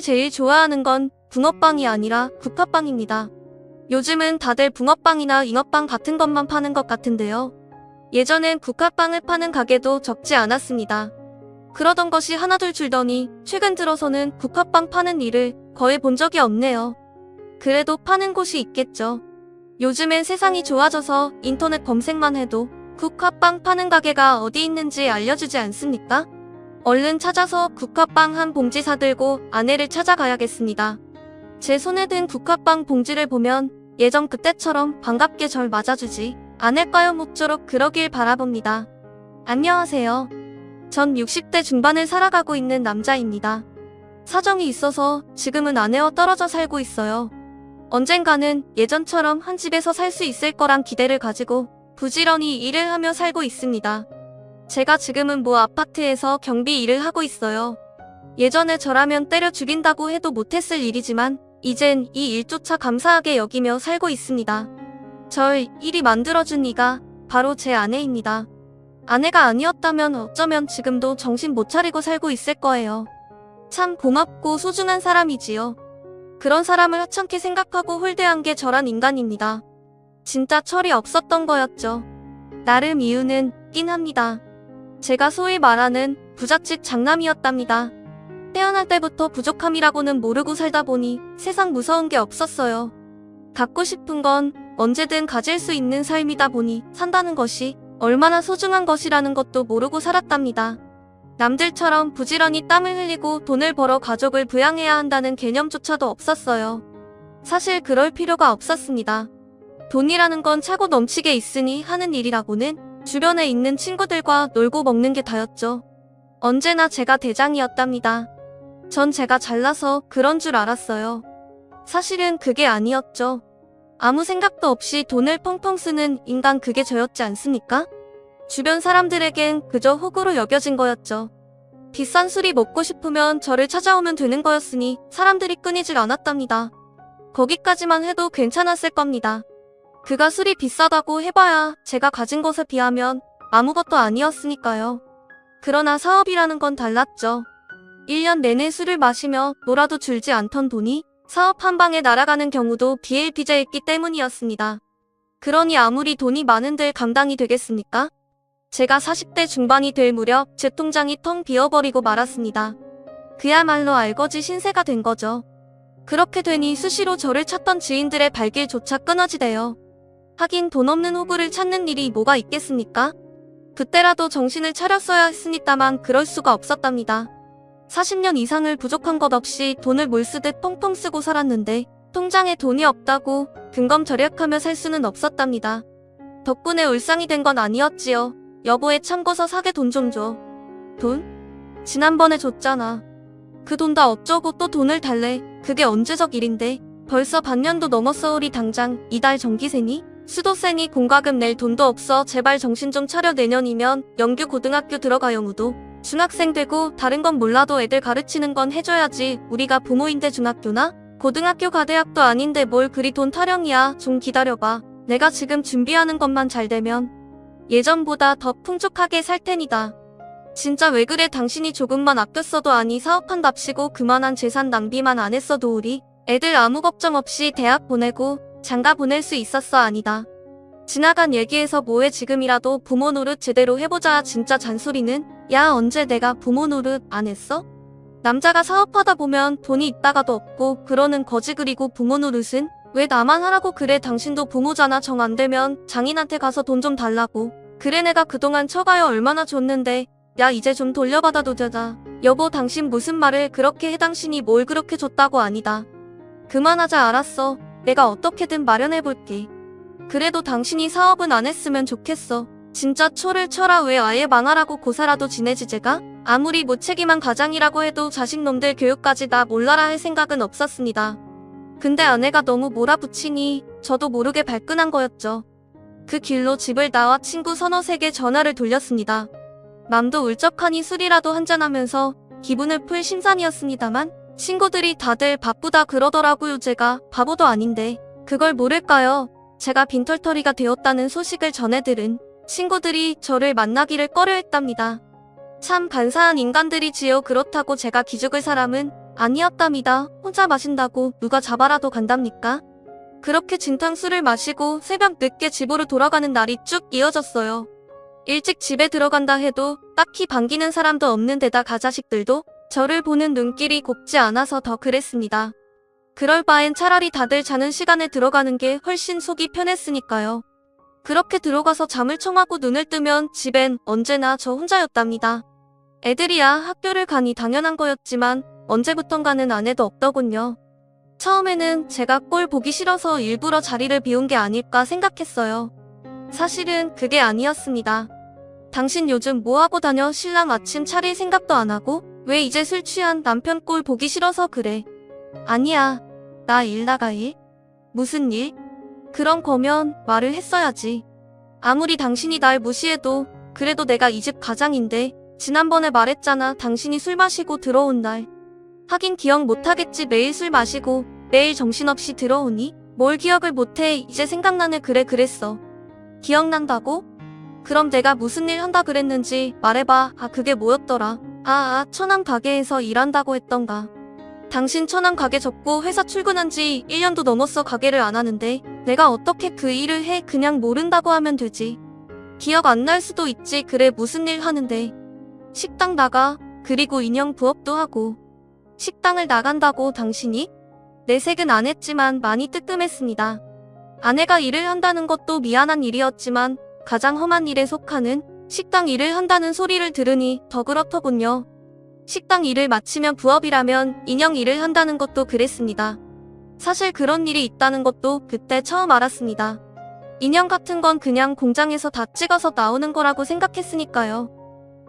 제일 좋아하는 건 붕어빵이 아니라 국화빵입니다. 요즘은 다들 붕어빵이나 잉어빵 같은 것만 파는 것 같은데요. 예전엔 국화빵을 파는 가게도 적지 않았습니다. 그러던 것이 하나둘 줄더니 최근 들어서는 국화빵 파는 일을 거의 본 적이 없네요. 그래도 파는 곳이 있겠죠. 요즘엔 세상이 좋아져서 인터넷 검색만 해도 국화빵 파는 가게가 어디 있는지 알려주지 않습니까? 얼른 찾아서 국화빵 한 봉지 사들고 아내를 찾아가야겠습니다. 제 손에 든 국화빵 봉지를 보면 예전 그때처럼 반갑게 절 맞아주지 않을까요? 모쪼록 그러길 바라봅니다. 안녕하세요. 전 60대 중반을 살아가고 있는 남자입니다. 사정이 있어서 지금은 아내와 떨어져 살고 있어요. 언젠가는 예전처럼 한 집에서 살 수 있을 거란 기대를 가지고 부지런히 일을 하며 살고 있습니다. 제가 지금은 모 아파트에서 경비 일을 하고 있어요. 예전에 저라면 때려 죽인다고 해도 못했을 일이지만 이젠 이 일조차 감사하게 여기며 살고 있습니다. 절 일이 만들어준 이가 바로 제 아내입니다. 아내가 아니었다면 어쩌면 지금도 정신 못 차리고 살고 있을 거예요. 참 고맙고 소중한 사람이지요. 그런 사람을 하찮게 생각하고 홀대한 게 저란 인간입니다. 진짜 철이 없었던 거였죠. 나름 이유는 있긴 합니다. 제가 소위 말하는 부잣집 장남이었답니다. 태어날 때부터 부족함이라고는 모르고 살다 보니 세상 무서운 게 없었어요. 갖고 싶은 건 언제든 가질 수 있는 삶이다 보니 산다는 것이 얼마나 소중한 것이라는 것도 모르고 살았답니다. 남들처럼 부지런히 땀을 흘리고 돈을 벌어 가족을 부양해야 한다는 개념조차도 없었어요. 사실 그럴 필요가 없었습니다. 돈이라는 건 차고 넘치게 있으니 하는 일이라고는 주변에 있는 친구들과 놀고 먹는 게 다였죠. 언제나 제가 대장이었답니다. 전 제가 잘나서 그런 줄 알았어요. 사실은 그게 아니었죠. 아무 생각도 없이 돈을 펑펑 쓰는 인간, 그게 저였지 않습니까? 주변 사람들에겐 그저 호구로 여겨진 거였죠. 비싼 술이 먹고 싶으면 저를 찾아오면 되는 거였으니 사람들이 끊이질 않았답니다. 거기까지만 해도 괜찮았을 겁니다. 그가 술이 비싸다고 해봐야 제가 가진 것에 비하면 아무것도 아니었으니까요. 그러나 사업이라는 건 달랐죠. 1년 내내 술을 마시며 놀아도 줄지 않던 돈이 사업 한 방에 날아가는 경우도 비일비재했기 때문이었습니다. 그러니 아무리 돈이 많은들 감당이 되겠습니까? 제가 40대 중반이 될 무렵 제 통장이 텅 비어버리고 말았습니다. 그야말로 알거지 신세가 된 거죠. 그렇게 되니 수시로 저를 찾던 지인들의 발길조차 끊어지대요. 하긴 돈 없는 호구를 찾는 일이 뭐가 있겠습니까? 그때라도 정신을 차렸어야 했으니다만 그럴 수가 없었답니다. 40년 이상을 부족한 것 없이 돈을 몰쓰듯 펑펑 쓰고 살았는데 통장에 돈이 없다고 근검절약하며 살 수는 없었답니다. 덕분에 울상이 된 건 아니었지요. 여보의 참고서 사게 돈 좀 줘. 돈? 지난번에 줬잖아. 그 돈 다 어쩌고 또 돈을 달래. 그게 언제적 일인데. 벌써 반년도 넘었어. 우리 당장 이달 전기세니? 수도세니? 공과금 낼 돈도 없어. 제발 정신 좀 차려. 내년이면 영규 고등학교 들어가. 영우도 중학생 되고 다른 건 몰라도 애들 가르치는 건 해줘야지. 우리가 부모인데 중학교나? 고등학교 가 대학도 아닌데 뭘 그리 돈 타령이야. 좀 기다려봐. 내가 지금 준비하는 것만 잘 되면 예전보다 더 풍족하게 살 테니다. 진짜 왜 그래? 당신이 조금만 아꼈어도, 아니 사업한답시고 그만한 재산 낭비만 안 했어도 우리 애들 아무 걱정 없이 대학 보내고 장가 보낼 수 있었어. 아니다. 지나간 얘기에서 뭐해. 지금이라도 부모 노릇 제대로 해보자. 진짜 잔소리는. 야, 언제 내가 부모 노릇 안 했어? 남자가 사업하다 보면 돈이 있다가도 없고 그러는 거지. 그리고 부모 노릇은 왜 나만 하라고 그래? 당신도 부모잖아. 정 안 되면 장인한테 가서 돈 좀 달라고. 그래, 내가 그동안 처가여 얼마나 줬는데. 야, 이제 좀 돌려받아도 되자. 여보, 당신 무슨 말을 그렇게 해. 당신이 뭘 그렇게 줬다고. 아니다. 그만하자. 알았어. 내가 어떻게든 마련해볼게. 그래도 당신이 사업은 안 했으면 좋겠어. 진짜 초를 쳐라. 왜 아예 망하라고 고사라도 지내지. 제가 아무리 무책임한 가장이라고 해도 자식놈들 교육까지 나 몰라라 할 생각은 없었습니다. 근데 아내가 너무 몰아붙이니 저도 모르게 발끈한 거였죠. 그 길로 집을 나와 친구 서너 세게 전화를 돌렸습니다. 맘도 울적하니 술이라도 한잔하면서 기분을 풀 심산이었습니다만 친구들이 다들 바쁘다 그러더라고요. 제가 바보도 아닌데 그걸 모를까요? 제가 빈털터리가 되었다는 소식을 전해들은 친구들이 저를 만나기를 꺼려했답니다. 참 간사한 인간들이지요. 그렇다고 제가 기죽을 사람은 아니었답니다. 혼자 마신다고 누가 잡아라도 간답니까? 그렇게 진탕술을 마시고 새벽 늦게 집으로 돌아가는 날이 쭉 이어졌어요. 일찍 집에 들어간다 해도 딱히 반기는 사람도 없는 데다 가자식들도 저를 보는 눈길이 곱지 않아서 더 그랬습니다. 그럴 바엔 차라리 다들 자는 시간에 들어가는 게 훨씬 속이 편했으니까요. 그렇게 들어가서 잠을 청하고 눈을 뜨면 집엔 언제나 저 혼자였답니다. 애들이야 학교를 가니 당연한 거였지만 언제부턴가는 아내도 없더군요. 처음에는 제가 꼴 보기 싫어서 일부러 자리를 비운 게 아닐까 생각했어요. 사실은 그게 아니었습니다. 당신 요즘 뭐하고 다녀? 신랑 아침 차릴 생각도 안 하고? 왜 이제 술 취한 남편 꼴 보기 싫어서 그래? 아니야. 나 일 나가 일? 무슨 일? 그런 거면 말을 했어야지. 아무리 당신이 날 무시해도 그래도 내가 이 집 가장인데 지난번에 말했잖아. 당신이 술 마시고 들어온 날. 하긴 기억 못하겠지. 매일 술 마시고 매일 정신없이 들어오니? 뭘 기억을 못해. 이제 생각나네. 그래 그랬어. 기억난다고? 그럼 내가 무슨 일 한다 그랬는지 말해봐. 아 그게 뭐였더라. 천암 가게에서 일한다고 했던가. 당신 천암 가게 접고 회사 출근한 지 1년도 넘었어. 가게를 안 하는데 내가 어떻게 그 일을 해. 그냥 모른다고 하면 되지. 기억 안 날 수도 있지. 그래 무슨 일 하는데. 식당 나가. 그리고 인형 부업도 하고. 식당을 나간다고 당신이? 내색은 안 했지만 많이 뜨끔했습니다. 아내가 일을 한다는 것도 미안한 일이었지만 가장 험한 일에 속하는 식당 일을 한다는 소리를 들으니 더 그렇더군요. 식당 일을 마치면 부업이라면 인형 일을 한다는 것도 그랬습니다. 사실 그런 일이 있다는 것도 그때 처음 알았습니다. 인형 같은 건 그냥 공장에서 다 찍어서 나오는 거라고 생각했으니까요.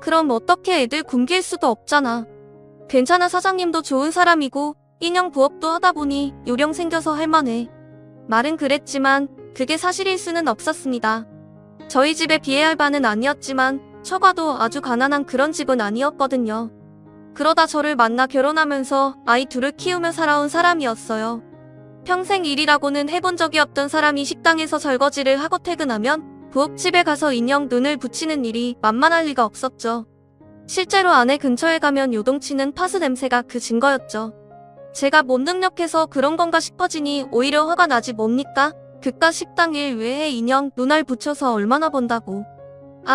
그럼 어떻게 애들 굶길 수도 없잖아. 괜찮아. 사장님도 좋은 사람이고 인형 부업도 하다 보니 요령 생겨서 할만해. 말은 그랬지만 그게 사실일 수는 없었습니다. 저희 집에 비해할 바는 아니었지만 처가도 아주 가난한 그런 집은 아니었거든요. 그러다 저를 만나 결혼하면서 아이 둘을 키우며 살아온 사람이었어요. 평생 일이라고는 해본 적이 없던 사람이 식당에서 설거지를 하고 퇴근하면 부엌집에 가서 인형 눈을 붙이는 일이 만만할 리가 없었죠. 실제로 아내 근처에 가면 요동치는 파스 냄새가 그 증거였죠. 제가 못 능력해서 그런 건가 싶어지니 오히려 화가 나지. 뭡니까? 그깟 식당 일 외에 인형 눈알 붙여서 얼마나 번다고.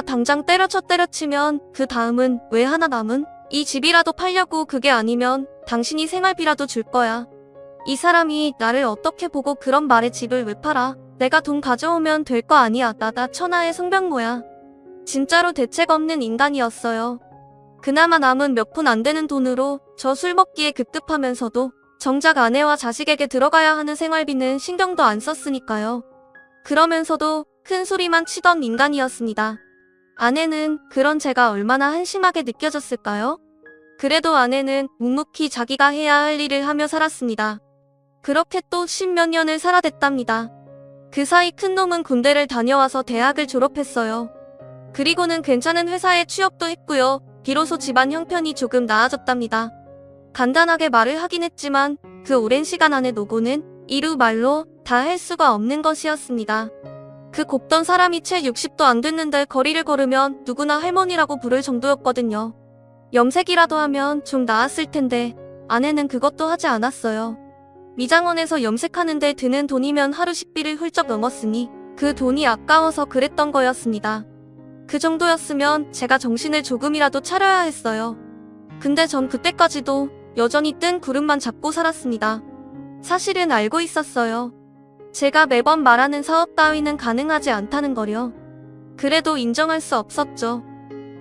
당장 때려치면 그 다음은 왜 하나 남은? 이 집이라도 팔려고. 그게 아니면 당신이 생활비라도 줄 거야. 이 사람이 나를 어떻게 보고 그런 말에 집을 왜 팔아? 내가 돈 가져오면 될 거 아니야. 나 천하의 송병모야. 진짜로 대책 없는 인간이었어요. 그나마 남은 몇 푼 안 되는 돈으로 저 술 먹기에 급급하면서도 정작 아내와 자식에게 들어가야 하는 생활비는 신경도 안 썼으니까요. 그러면서도 큰 소리만 치던 인간이었습니다. 아내는 그런 제가 얼마나 한심하게 느껴졌을까요? 그래도 아내는 묵묵히 자기가 해야 할 일을 하며 살았습니다. 그렇게 또 10몇 년을 살아댔답니다. 그 사이 큰놈은 군대를 다녀와서 대학을 졸업했어요. 그리고는 괜찮은 회사에 취업도 했고요. 비로소 집안 형편이 조금 나아졌답니다. 간단하게 말을 하긴 했지만 그 오랜 시간 안에 노고는 이루 말로 다 할 수가 없는 것이었습니다. 그 곱던 사람이 채 60도 안 됐는데 거리를 걸으면 누구나 할머니라고 부를 정도였거든요. 염색이라도 하면 좀 나았을 텐데 아내는 그것도 하지 않았어요. 미장원에서 염색하는데 드는 돈이면 하루 식비를 훌쩍 넘었으니 그 돈이 아까워서 그랬던 거였습니다. 그 정도였으면 제가 정신을 조금이라도 차려야 했어요. 근데 전 그때까지도 여전히 뜬 구름만 잡고 살았습니다. 사실은 알고 있었어요. 제가 매번 말하는 사업 따위는 가능하지 않다는 거려. 그래도 인정할 수 없었죠.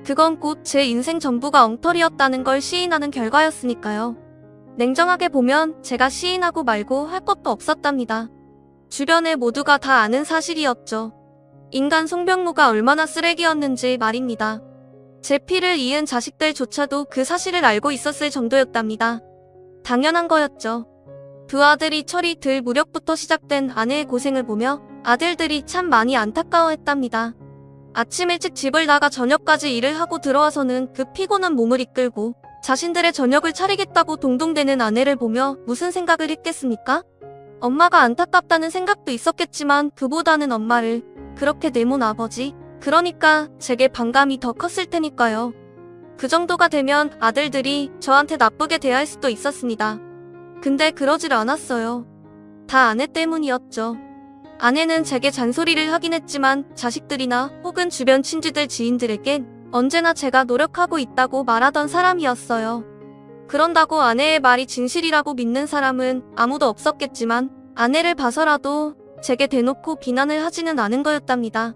그건 곧 제 인생 전부가 엉터리였다는 걸 시인하는 결과였으니까요. 냉정하게 보면 제가 시인하고 말고 할 것도 없었답니다. 주변에 모두가 다 아는 사실이었죠. 인간 송병모가 얼마나 쓰레기였는지 말입니다. 제 피를 이은 자식들조차도 그 사실을 알고 있었을 정도였답니다. 당연한 거였죠. 두 아들이 철이 들 무렵부터 시작된 아내의 고생을 보며 아들들이 참 많이 안타까워했답니다. 아침 일찍 집을 나가 저녁까지 일을 하고 들어와서는 그 피곤한 몸을 이끌고 자신들의 저녁을 차리겠다고 동동대는 아내를 보며 무슨 생각을 했겠습니까? 엄마가 안타깝다는 생각도 있었겠지만 그보다는 엄마를 그렇게 내몬 아버지, 그러니까 제게 반감이 더 컸을 테니까요. 그 정도가 되면 아들들이 저한테 나쁘게 대할 수도 있었습니다. 근데 그러질 않았어요. 다 아내 때문이었죠. 아내는 제게 잔소리를 하긴 했지만 자식들이나 혹은 주변 친지들 지인들에겐 언제나 제가 노력하고 있다고 말하던 사람이었어요. 그런다고 아내의 말이 진실이라고 믿는 사람은 아무도 없었겠지만 아내를 봐서라도 제게 대놓고 비난을 하지는 않은 거였답니다.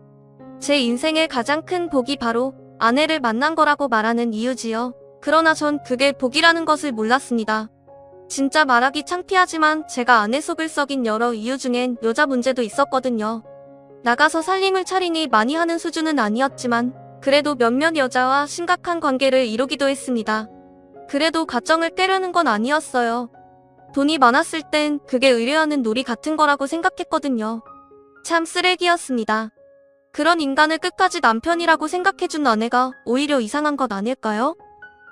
제 인생의 가장 큰 복이 바로 아내를 만난 거라고 말하는 이유지요. 그러나 전 그게 복이라는 것을 몰랐습니다. 진짜 말하기 창피하지만 제가 아내 속을 썩인 여러 이유 중엔 여자 문제도 있었거든요. 나가서 살림을 차리니 많이 하는 수준은 아니었지만 그래도 몇몇 여자와 심각한 관계를 이루기도 했습니다. 그래도 가정을 깨려는 건 아니었어요. 돈이 많았을 땐 그게 의뢰하는 놀이 같은 거라고 생각했거든요. 참 쓰레기였습니다. 그런 인간을 끝까지 남편이라고 생각해준 아내가 오히려 이상한 것 아닐까요?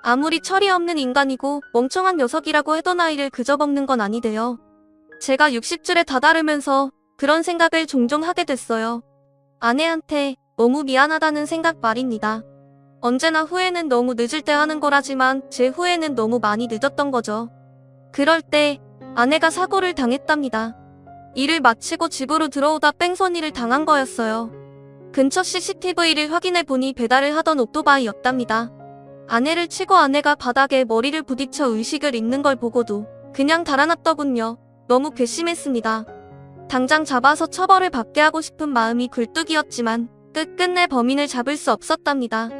아무리 철이 없는 인간이고 멍청한 녀석이라고 해도 아이를 그저 먹는 건 아니대요. 제가 60줄에 다다르면서 그런 생각을 종종 하게 됐어요. 아내한테 너무 미안하다는 생각 말입니다. 언제나 후회는 너무 늦을 때 하는 거라지만 제 후회는 너무 많이 늦었던 거죠. 그럴 때 아내가 사고를 당했답니다. 일을 마치고 집으로 들어오다 뺑소니를 당한 거였어요. 근처 CCTV를 확인해 보니 배달을 하던 오토바이였답니다. 아내를 치고 아내가 바닥에 머리를 부딪혀 의식을 잃는 걸 보고도 그냥 달아났더군요. 너무 괘씸했습니다. 당장 잡아서 처벌을 받게 하고 싶은 마음이 굴뚝이었지만 끝끝내 범인을 잡을 수 없었답니다.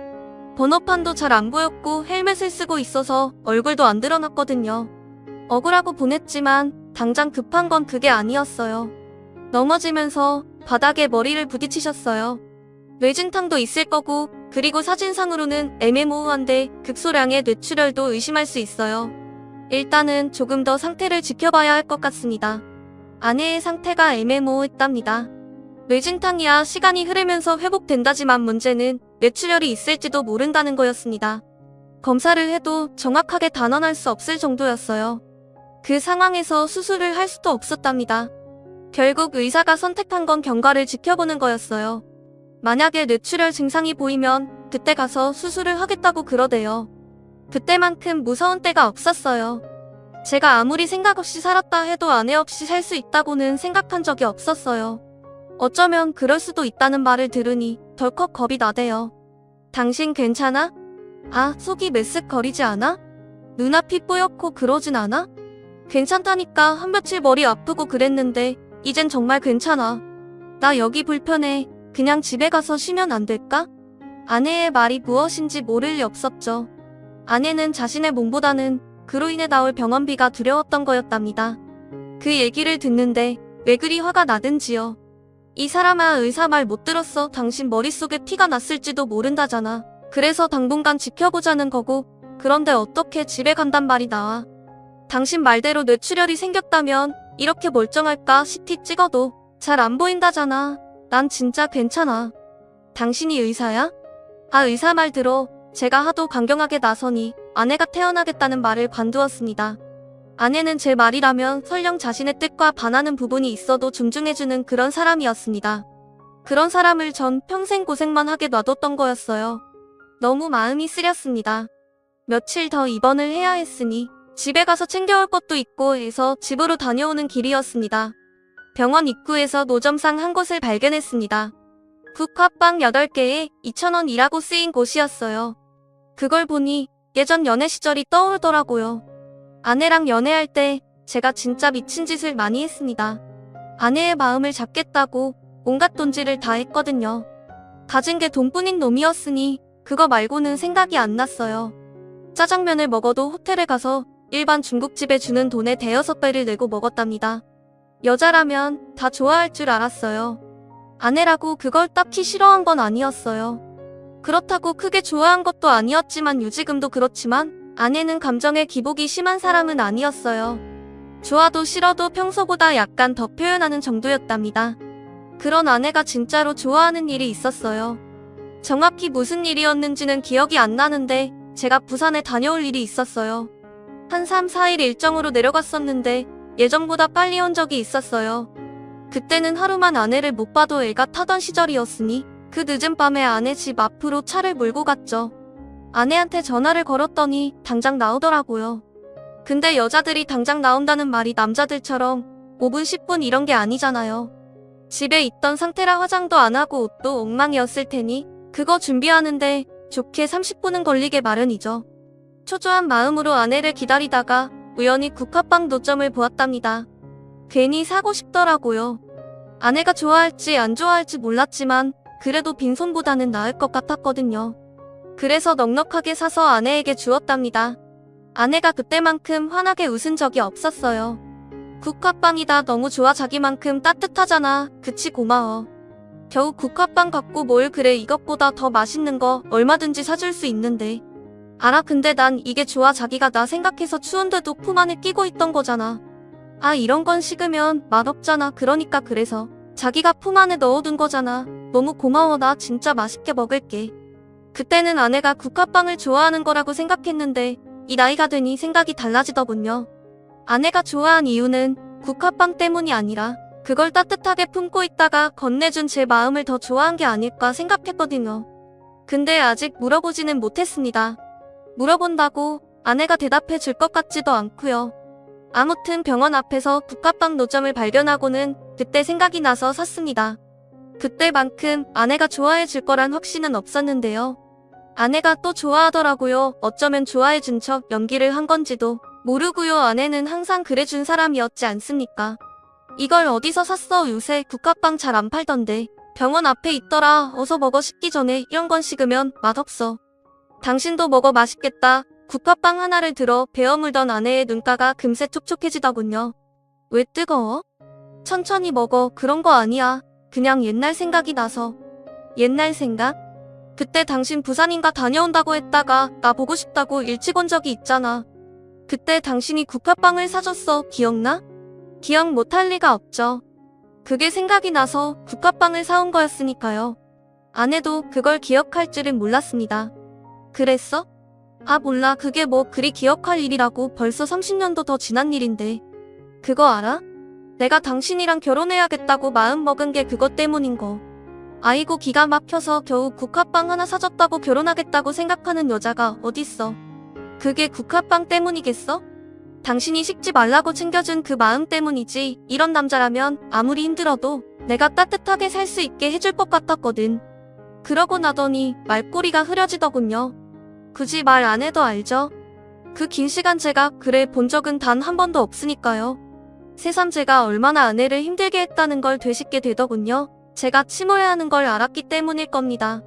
번호판도 잘 안 보였고 헬멧을 쓰고 있어서 얼굴도 안 드러났거든요. 억울하고 보냈지만 당장 급한 건 그게 아니었어요. 넘어지면서 바닥에 머리를 부딪히셨어요. 뇌진탕도 있을 거고 그리고 사진상으로는 애매모호한데 극소량의 뇌출혈도 의심할 수 있어요. 일단은 조금 더 상태를 지켜봐야 할 것 같습니다. 아내의 상태가 애매모호했답니다. 뇌진탕이야 시간이 흐르면서 회복된다지만 문제는 뇌출혈이 있을지도 모른다는 거였습니다. 검사를 해도 정확하게 단언할 수 없을 정도였어요. 그 상황에서 수술을 할 수도 없었답니다. 결국 의사가 선택한 건 경과를 지켜보는 거였어요. 만약에 뇌출혈 증상이 보이면 그때 가서 수술을 하겠다고 그러대요. 그때만큼 무서운 때가 없었어요. 제가 아무리 생각 없이 살았다 해도 아내 없이 살 수 있다고는 생각한 적이 없었어요. 어쩌면 그럴 수도 있다는 말을 들으니 덜컥 겁이 나대요. 당신 괜찮아? 아, 속이 메쓱거리지 않아? 눈앞이 뿌옇고 그러진 않아? 괜찮다니까 한 며칠 머리 아프고 그랬는데 이젠 정말 괜찮아. 나 여기 불편해. 그냥 집에 가서 쉬면 안 될까? 아내의 말이 무엇인지 모를 리 없었죠. 아내는 자신의 몸보다는 그로 인해 나올 병원비가 두려웠던 거였답니다. 그 얘기를 듣는데 왜 그리 화가 나든지요. 이 사람아 의사 말 못 들었어. 당신 머릿속에 피가 났을지도 모른다잖아. 그래서 당분간 지켜보자는 거고 그런데 어떻게 집에 간단 말이 나와. 당신 말대로 뇌출혈이 생겼다면 이렇게 멀쩡할까? CT 찍어도 잘 안 보인다잖아. 난 진짜 괜찮아. 당신이 의사야? 아 의사 말 들어. 제가 하도 강경하게 나서니 아내가 태어나겠다는 말을 관두었습니다. 아내는 제 말이라면 설령 자신의 뜻과 반하는 부분이 있어도 존중해주는 그런 사람이었습니다. 그런 사람을 전 평생 고생만 하게 놔뒀던 거였어요. 너무 마음이 쓰렸습니다. 며칠 더 입원을 해야 했으니 집에 가서 챙겨올 것도 있고 해서 집으로 다녀오는 길이었습니다. 병원 입구에서 노점상 한 곳을 발견했습니다. 국화빵 8개에 2,000원이라고 쓰인 곳이었어요. 그걸 보니 예전 연애 시절이 떠오르더라고요. 아내랑 연애할 때 제가 진짜 미친 짓을 많이 했습니다. 아내의 마음을 잡겠다고 온갖 돈질을 다 했거든요. 가진 게 돈뿐인 놈이었으니 그거 말고는 생각이 안 났어요. 짜장면을 먹어도 호텔에 가서 일반 중국집에 주는 돈의 대여섯 배를 내고 먹었답니다. 여자라면 다 좋아할 줄 알았어요. 아내라고 그걸 딱히 싫어한 건 아니었어요. 그렇다고 크게 좋아한 것도 아니었지만 유지금도 그렇지만 아내는 감정의 기복이 심한 사람은 아니었어요. 좋아도 싫어도 평소보다 약간 더 표현하는 정도였답니다. 그런 아내가 진짜로 좋아하는 일이 있었어요. 정확히 무슨 일이었는지는 기억이 안 나는데 제가 부산에 다녀올 일이 있었어요. 한 3, 4일 일정으로 내려갔었는데 예정보다 빨리 온 적이 있었어요. 그때는 하루만 아내를 못 봐도 애가 타던 시절이었으니 그 늦은 밤에 아내 집 앞으로 차를 몰고 갔죠. 아내한테 전화를 걸었더니 당장 나오더라고요. 근데 여자들이 당장 나온다는 말이 남자들처럼 5분, 10분 이런 게 아니잖아요. 집에 있던 상태라 화장도 안 하고 옷도 엉망이었을 테니 그거 준비하는데 좋게 30분은 걸리게 마련이죠. 초조한 마음으로 아내를 기다리다가 우연히 국화빵 노점을 보았답니다. 괜히 사고 싶더라고요. 아내가 좋아할지 안 좋아할지 몰랐지만 그래도 빈손보다는 나을 것 같았거든요. 그래서 넉넉하게 사서 아내에게 주었답니다. 아내가 그때만큼 환하게 웃은 적이 없었어요. 국화빵이다 너무 좋아 자기만큼 따뜻하잖아 그치 고마워. 겨우 국화빵 갖고 뭘 그래 이것보다 더 맛있는 거 얼마든지 사줄 수 있는데. 알아 근데 난 이게 좋아 자기가 나 생각해서 추운데도 품 안에 끼고 있던 거잖아. 아 이런 건 식으면 맛없잖아 그러니까 그래서 자기가 품 안에 넣어둔 거잖아. 너무 고마워 나 진짜 맛있게 먹을게. 그때는 아내가 국화빵을 좋아하는 거라고 생각했는데 이 나이가 되니 생각이 달라지더군요. 아내가 좋아한 이유는 국화빵 때문이 아니라 그걸 따뜻하게 품고 있다가 건네준 제 마음을 더 좋아한 게 아닐까 생각했거든요. 근데 아직 물어보지는 못했습니다. 물어본다고 아내가 대답해 줄 것 같지도 않고요. 아무튼 병원 앞에서 국화빵 노점을 발견하고는 그때 생각이 나서 샀습니다. 그때만큼 아내가 좋아해 줄 거란 확신은 없었는데요. 아내가 또 좋아하더라고요. 어쩌면 좋아해 준 척 연기를 한 건지도 모르고요. 아내는 항상 그래준 사람이었지 않습니까? 이걸 어디서 샀어? 요새 국화빵 잘 안 팔던데. 병원 앞에 있더라. 어서 먹어 식기 전에 이런 건 식으면 맛없어. 당신도 먹어 맛있겠다. 국화빵 하나를 들어 베어 물던 아내의 눈가가 금세 촉촉해지더군요. 왜 뜨거워? 천천히 먹어. 그런 거 아니야. 그냥 옛날 생각이 나서. 옛날 생각? 그때 당신 부산인가 다녀온다고 했다가 나 보고 싶다고 일찍 온 적이 있잖아. 그때 당신이 국화빵을 사줬어. 기억나? 기억 못할 리가 없죠. 그게 생각이 나서 국화빵을 사온 거였으니까요. 아내도 그걸 기억할 줄은 몰랐습니다. 그랬어? 아 몰라 그게 뭐 그리 기억할 일이라고 벌써 30년도 더 지난 일인데. 그거 알아? 내가 당신이랑 결혼해야겠다고 마음먹은 게 그것 때문인 거. 아이고 기가 막혀서 겨우 국화빵 하나 사줬다고 결혼하겠다고 생각하는 여자가 어딨어. 그게 국화빵 때문이겠어? 당신이 식지 말라고 챙겨준 그 마음 때문이지. 이런 남자라면 아무리 힘들어도 내가 따뜻하게 살 수 있게 해줄 것 같았거든. 그러고 나더니 말꼬리가 흐려지더군요. 굳이 말 안 해도 알죠? 그 긴 시간 제가 그래 본 적은 단 한 번도 없으니까요. 새삼 제가 얼마나 아내를 힘들게 했다는 걸 되씹게 되더군요. 제가 침오해하는 걸 알았기 때문일 겁니다.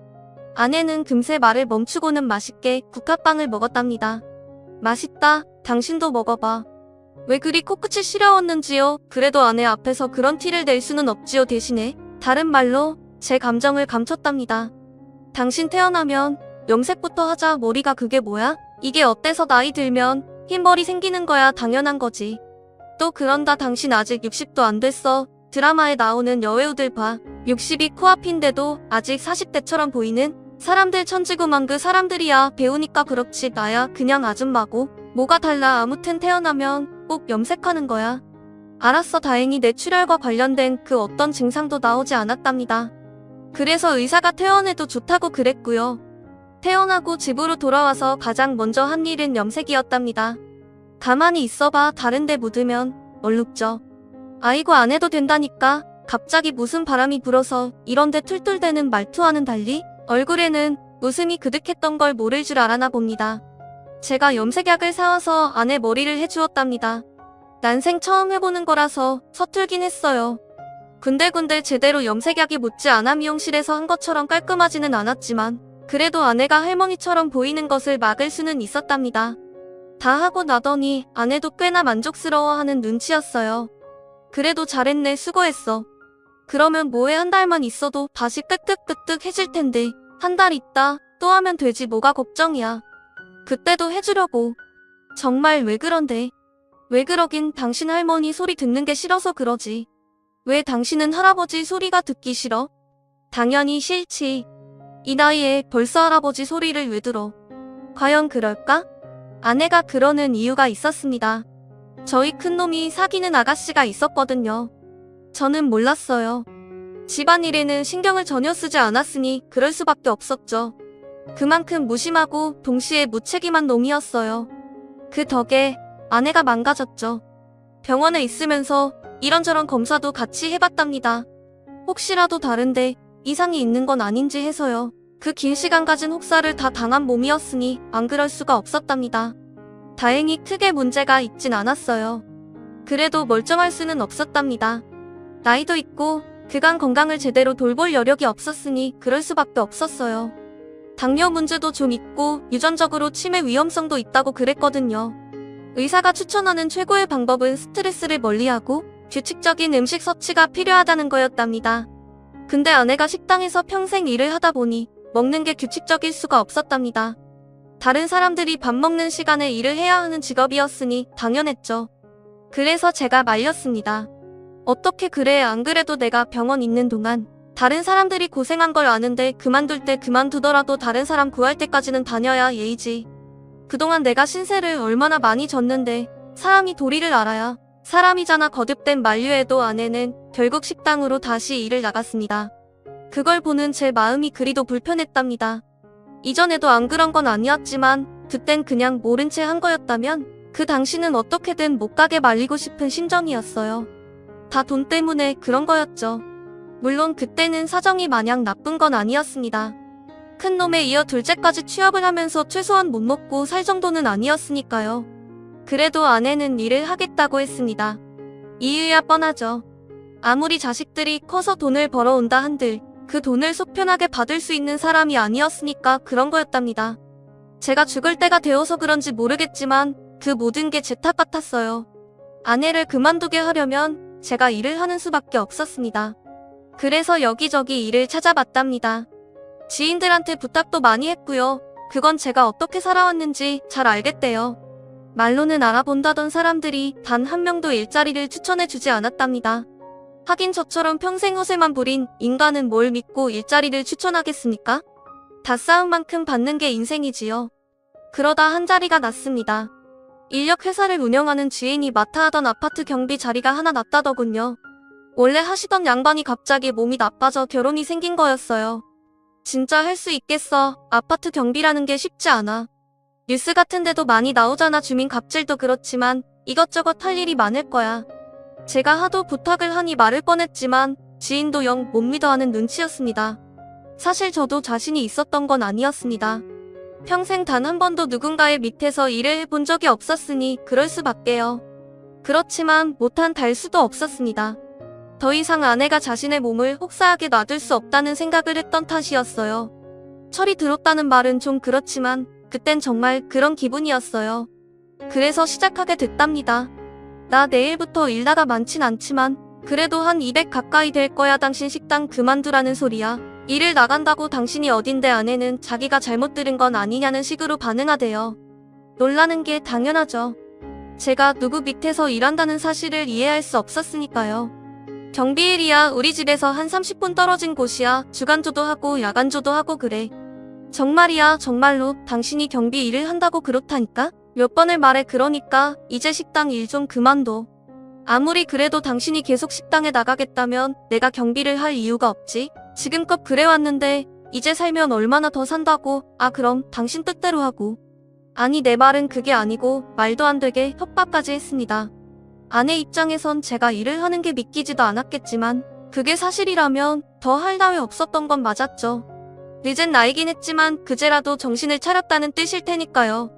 아내는 금세 말을 멈추고는 맛있게 국화빵을 먹었답니다. 맛있다. 당신도 먹어봐. 왜 그리 코끝이 시려웠는지요? 그래도 아내 앞에서 그런 티를 낼 수는 없지요. 대신에 다른 말로 제 감정을 감췄답니다. 당신 태어나면 염색부터 하자. 머리가 그게 뭐야? 이게 어때서 나이 들면 흰머리 생기는 거야. 당연한 거지. 또 그런다 당신 아직 60도 안 됐어. 드라마에 나오는 여배우들 봐. 60이 코앞인데도 아직 40대처럼 보이는 사람들 천지구만 그 사람들이야. 배우니까 그렇지 나야 그냥 아줌마고. 뭐가 달라. 아무튼 태어나면 꼭 염색하는 거야. 알았어. 다행히 뇌출혈과 관련된 그 어떤 증상도 나오지 않았답니다. 그래서 의사가 퇴원해도 좋다고 그랬고요. 퇴원하고 집으로 돌아와서 가장 먼저 한 일은 염색이었답니다. 가만히 있어봐. 다른데 묻으면 얼룩져. 아이고 안 해도 된다니까. 갑자기 무슨 바람이 불어서 이런데 툴툴대는 말투와는 달리 얼굴에는 웃음이 그득했던 걸 모를 줄 알아나 봅니다. 제가 염색약을 사와서 아내 머리를 해주었답니다. 난생 처음 해보는 거라서 서툴긴 했어요. 군데군데 제대로 염색약이 묻지 않아 미용실에서 한 것처럼 깔끔하지는 않았지만 그래도 아내가 할머니처럼 보이는 것을 막을 수는 있었답니다. 다 하고 나더니 아내도 꽤나 만족스러워하는 눈치였어요. 그래도 잘했네 수고했어. 그러면 뭐해 한 달만 있어도 다시 끄떡끄떡 해질 텐데 한 달 있다 또 하면 되지 뭐가 걱정이야. 그때도 해주려고. 정말 왜 그런데. 왜 그러긴 당신 할머니 소리 듣는 게 싫어서 그러지. 왜 당신은 할아버지 소리가 듣기 싫어? 당연히 싫지. 이 나이에 벌써 할아버지 소리를 왜 들어. 과연 그럴까? 아내가 그러는 이유가 있었습니다. 저희 큰놈이 사귀는 아가씨가 있었거든요. 저는 몰랐어요. 집안일에는 신경을 전혀 쓰지 않았으니 그럴 수밖에 없었죠. 그만큼 무심하고 동시에 무책임한 놈이었어요. 그 덕에 아내가 망가졌죠. 병원에 있으면서 이런저런 검사도 같이 해봤답니다. 혹시라도 다른데 이상이 있는 건 아닌지 해서요. 그 긴 시간 가진 혹사를 다 당한 몸이었으니 안 그럴 수가 없었답니다. 다행히 크게 문제가 있진 않았어요. 그래도 멀쩡할 수는 없었답니다. 나이도 있고 그간 건강을 제대로 돌볼 여력이 없었으니 그럴 수밖에 없었어요. 당뇨 문제도 좀 있고 유전적으로 치매 위험성도 있다고 그랬거든요. 의사가 추천하는 최고의 방법은 스트레스를 멀리하고 규칙적인 음식 섭취가 필요하다는 거였답니다. 근데 아내가 식당에서 평생 일을 하다 보니 먹는 게 규칙적일 수가 없었답니다. 다른 사람들이 밥 먹는 시간에 일을 해야 하는 직업이었으니 당연했죠. 그래서 제가 말렸습니다. 어떻게 그래? 안 그래도 내가 병원 있는 동안 다른 사람들이 고생한 걸 아는데 그만둘 때 그만두더라도 다른 사람 구할 때까지는 다녀야 예의지. 그동안 내가 신세를 얼마나 많이 졌는데 사람이 도리를 알아야 사람이잖아. 거듭된 만류에도 아내는 결국 식당으로 다시 일을 나갔습니다. 그걸 보는 제 마음이 그리도 불편했답니다. 이전에도 안 그런 건 아니었지만 그땐 그냥 모른 채 한 거였다면 그 당시는 어떻게든 못 가게 말리고 싶은 심정이었어요. 다 돈 때문에 그런 거였죠. 물론 그때는 사정이 마냥 나쁜 건 아니었습니다. 큰 놈에 이어 둘째까지 취업을 하면서 최소한 못 먹고 살 정도는 아니었으니까요. 그래도 아내는 일을 하겠다고 했습니다. 이유야 뻔하죠. 아무리 자식들이 커서 돈을 벌어온다 한들 그 돈을 속 편하게 받을 수 있는 사람이 아니었으니까 그런 거였답니다. 제가 죽을 때가 되어서 그런지 모르겠지만 그 모든 게 제 탓 같았어요. 아내를 그만두게 하려면 제가 일을 하는 수밖에 없었습니다. 그래서 여기저기 일을 찾아봤답니다. 지인들한테 부탁도 많이 했고요. 그건 제가 어떻게 살아왔는지 잘 알겠대요. 말로는 알아본다던 사람들이 단 한 명도 일자리를 추천해주지 않았답니다. 하긴 저처럼 평생 허세만 부린 인간은 뭘 믿고 일자리를 추천하겠습니까? 다 쌓은 만큼 받는 게 인생이지요. 그러다 한 자리가 났습니다. 인력 회사를 운영하는 지인이 맡아 하던 아파트 경비 자리가 하나 났다더군요. 원래 하시던 양반이 갑자기 몸이 나빠져 결혼이 생긴 거였어요. 진짜 할 수 있겠어. 아파트 경비라는 게 쉽지 않아. 뉴스 같은 데도 많이 나오잖아. 주민 갑질도 그렇지만 이것저것 할 일이 많을 거야. 제가 하도 부탁을 하니 말을 뻔했지만 지인도 영 못 믿어하는 눈치였습니다. 사실 저도 자신이 있었던 건 아니었습니다. 평생 단 한 번도 누군가의 밑에서 일을 해본 적이 없었으니 그럴 수밖에요. 그렇지만 못한 달수도 없었습니다. 더 이상 아내가 자신의 몸을 혹사하게 놔둘 수 없다는 생각을 했던 탓이었어요. 철이 들었다는 말은 좀 그렇지만 그땐 정말 그런 기분이었어요. 그래서 시작하게 됐답니다. 나 내일부터 일나가 많진 않지만 그래도 한 200 가까이 될 거야. 당신 식당 그만두라는 소리야. 일을 나간다고 당신이 어딘데. 아내는 자기가 잘못 들은 건 아니냐는 식으로 반응하대요. 놀라는 게 당연하죠. 제가 누구 밑에서 일한다는 사실을 이해할 수 없었으니까요. 경비일이야. 우리 집에서 한 30분 떨어진 곳이야. 주간조도 하고 야간조도 하고 그래. 정말이야. 정말로 당신이 경비 일을 한다고 그렇다니까? 몇 번을 말해. 그러니까 이제 식당 일 좀 그만둬. 아무리 그래도 당신이 계속 식당에 나가겠다면 내가 경비를 할 이유가 없지. 지금껏 그래왔는데 이제 살면 얼마나 더 산다고. 아 그럼 당신 뜻대로 하고. 아니 내 말은 그게 아니고 말도 안 되게 협박까지 했습니다. 아내 입장에선 제가 일을 하는 게 믿기지도 않았겠지만 그게 사실이라면 더 할 나위 없었던 건 맞았죠. 늦은 나이긴 했지만 그제라도 정신을 차렸다는 뜻일 테니까요.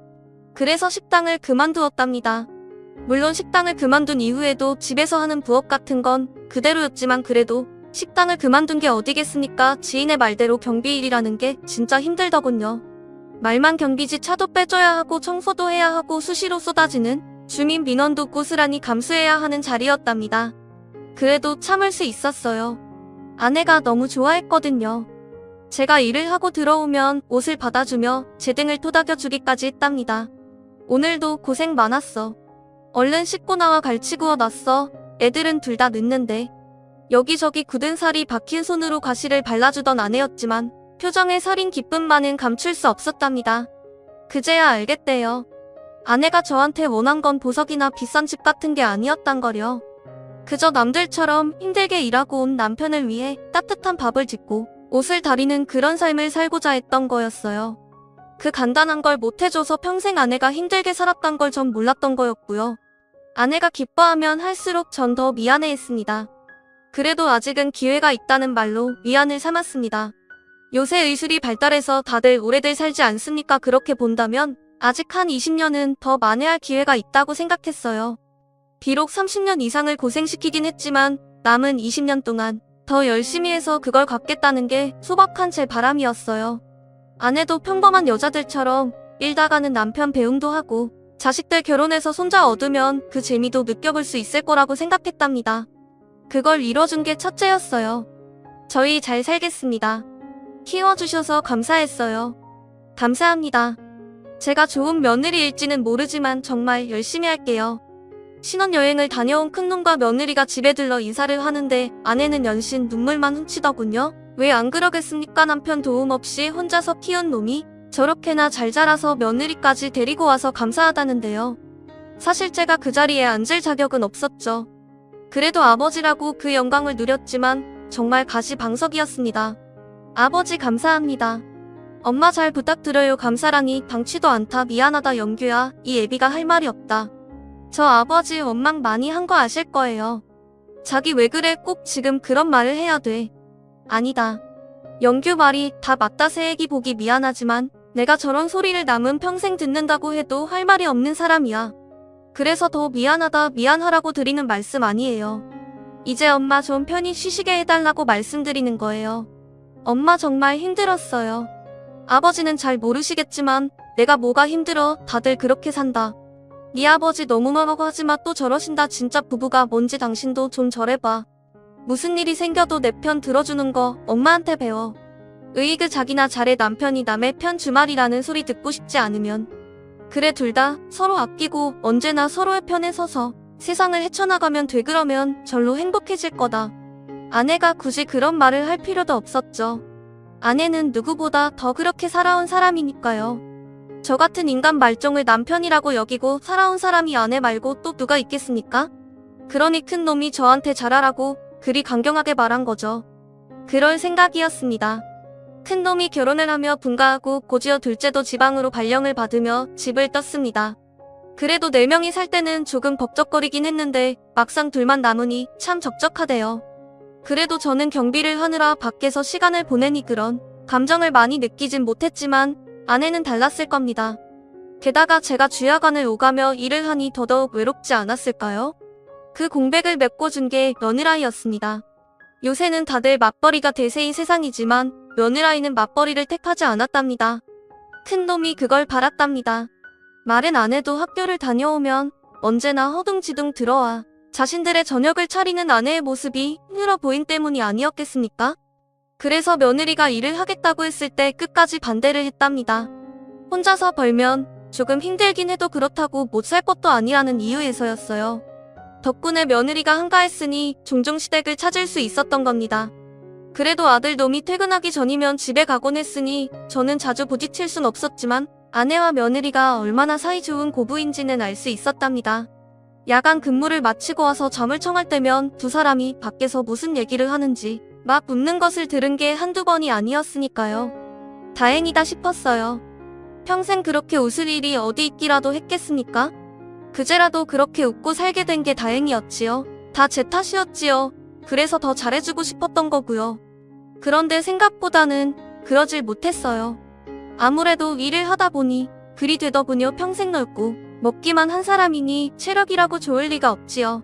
그래서 식당을 그만두었답니다. 물론 식당을 그만둔 이후에도 집에서 하는 부업 같은 건 그대로였지만 그래도 식당을 그만둔 게 어디겠습니까? 지인의 말대로 경비 일이라는 게 진짜 힘들더군요. 말만 경비지 차도 빼줘야 하고 청소도 해야 하고 수시로 쏟아지는 주민 민원도 고스란히 감수해야 하는 자리였답니다. 그래도 참을 수 있었어요. 아내가 너무 좋아했거든요. 제가 일을 하고 들어오면 옷을 받아주며 제 등을 토닥여주기까지 했답니다. 오늘도 고생 많았어. 얼른 씻고 나와 갈치 구워놨어. 애들은 둘 다 늦는데. 여기저기 굳은 살이 박힌 손으로 가시를 발라주던 아내였지만 표정에 서린 기쁨만은 감출 수 없었답니다. 그제야 알겠대요. 아내가 저한테 원한 건 보석이나 비싼 집 같은 게 아니었단 거려. 그저 남들처럼 힘들게 일하고 온 남편을 위해 따뜻한 밥을 짓고 옷을 다리는 그런 삶을 살고자 했던 거였어요. 그 간단한 걸 못해줘서 평생 아내가 힘들게 살았던 걸 전 몰랐던 거였고요. 아내가 기뻐하면 할수록 전 더 미안해했습니다. 그래도 아직은 기회가 있다는 말로 위안을 삼았습니다. 요새 의술이 발달해서 다들 오래들 살지 않습니까? 그렇게 본다면 아직 한 20년은 더 만회할 기회가 있다고 생각했어요. 비록 30년 이상을 고생시키긴 했지만 남은 20년 동안 더 열심히 해서 그걸 갚겠다는 게 소박한 제 바람이었어요. 아내도 평범한 여자들처럼 일다가는 남편 배웅도 하고 자식들 결혼해서 손자 얻으면 그 재미도 느껴볼 수 있을 거라고 생각했답니다. 그걸 이뤄준 게 첫째였어요. 저희 잘 살겠습니다. 키워주셔서 감사했어요. 감사합니다. 제가 좋은 며느리일지는 모르지만 정말 열심히 할게요. 신혼여행을 다녀온 큰놈과 며느리가 집에 들러 인사를 하는데 아내는 연신 눈물만 훔치더군요. 왜 안 그러겠습니까? 남편 도움 없이 혼자서 키운 놈이 저렇게나 잘 자라서 며느리까지 데리고 와서 감사하다는데요. 사실 제가 그 자리에 앉을 자격은 없었죠. 그래도 아버지라고 그 영광을 누렸지만 정말 가시방석이었습니다. 아버지 감사합니다. 엄마 잘 부탁드려요. 감사라니 방치도 않다. 미안하다 영규야. 이 애비가 할 말이 없다. 저 아버지 원망 많이 한 거 아실 거예요. 자기 왜 그래 꼭 지금 그런 말을 해야 돼. 아니다. 영규 말이 다 맞다. 새애기 보기 미안하지만 내가 저런 소리를 남은 평생 듣는다고 해도 할 말이 없는 사람이야. 그래서 더 미안하다 미안하라고 드리는 말씀 아니에요. 이제 엄마 좀 편히 쉬시게 해달라고 말씀드리는 거예요. 엄마 정말 힘들었어요. 아버지는 잘 모르시겠지만 내가 뭐가 힘들어 다들 그렇게 산다. 네 아버지 너무 뭐라고 하지마 또 저러신다. 진짜 부부가 뭔지 당신도 좀 저래봐. 무슨 일이 생겨도 내 편 들어주는 거 엄마한테 배워. 으이그 자기나 잘해. 남편이 남의 편 주말이라는 소리 듣고 싶지 않으면 그래 둘 다 서로 아끼고 언제나 서로의 편에 서서 세상을 헤쳐나가면 돼. 그러면 절로 행복해질 거다. 아내가 굳이 그런 말을 할 필요도 없었죠. 아내는 누구보다 더 그렇게 살아온 사람이니까요. 저 같은 인간 말종을 남편이라고 여기고 살아온 사람이 아내 말고 또 누가 있겠습니까? 그러니 큰 놈이 저한테 잘하라고 그리 강경하게 말한 거죠. 그럴 생각이었습니다. 큰 놈이 결혼을 하며 분가하고 고지어 둘째도 지방으로 발령을 받으며 집을 떴습니다. 그래도 4명이 살 때는 조금 벅적거리긴 했는데 막상 둘만 남으니 참 적적하대요. 그래도 저는 경비를 하느라 밖에서 시간을 보내니 그런 감정을 많이 느끼진 못했지만 아내는 달랐을 겁니다. 게다가 제가 주야간을 오가며 일을 하니 더더욱 외롭지 않았을까요? 그 공백을 메꿔준 게 며느라이였습니다. 요새는 다들 맞벌이가 대세인 세상이지만 며느라이는 맞벌이를 택하지 않았답니다. 큰놈이 그걸 바랐답니다. 말은 안 해도 학교를 다녀오면 언제나 허둥지둥 들어와 자신들의 저녁을 차리는 아내의 모습이 힘들어 보인 때문이 아니었겠습니까? 그래서 며느리가 일을 하겠다고 했을 때 끝까지 반대를 했답니다. 혼자서 벌면 조금 힘들긴 해도 그렇다고 못 살 것도 아니라는 이유에서였어요. 덕분에 며느리가 한가했으니 종종 시댁을 찾을 수 있었던 겁니다. 그래도 아들 놈이 퇴근하기 전이면 집에 가곤 했으니 저는 자주 부딪힐 순 없었지만 아내와 며느리가 얼마나 사이 좋은 고부인지는 알 수 있었답니다. 야간 근무를 마치고 와서 잠을 청할 때면 두 사람이 밖에서 무슨 얘기를 하는지 막 웃는 것을 들은 게 한두 번이 아니었으니까요. 다행이다 싶었어요. 평생 그렇게 웃을 일이 어디 있기라도 했겠습니까? 그제라도 그렇게 웃고 살게 된 게 다행이었지요. 다 제 탓이었지요. 그래서 더 잘해주고 싶었던 거고요. 그런데 생각보다는 그러질 못했어요. 아무래도 일을 하다 보니 그리 되더군요. 평생 놀고 먹기만 한 사람이니 체력이라고 좋을 리가 없지요.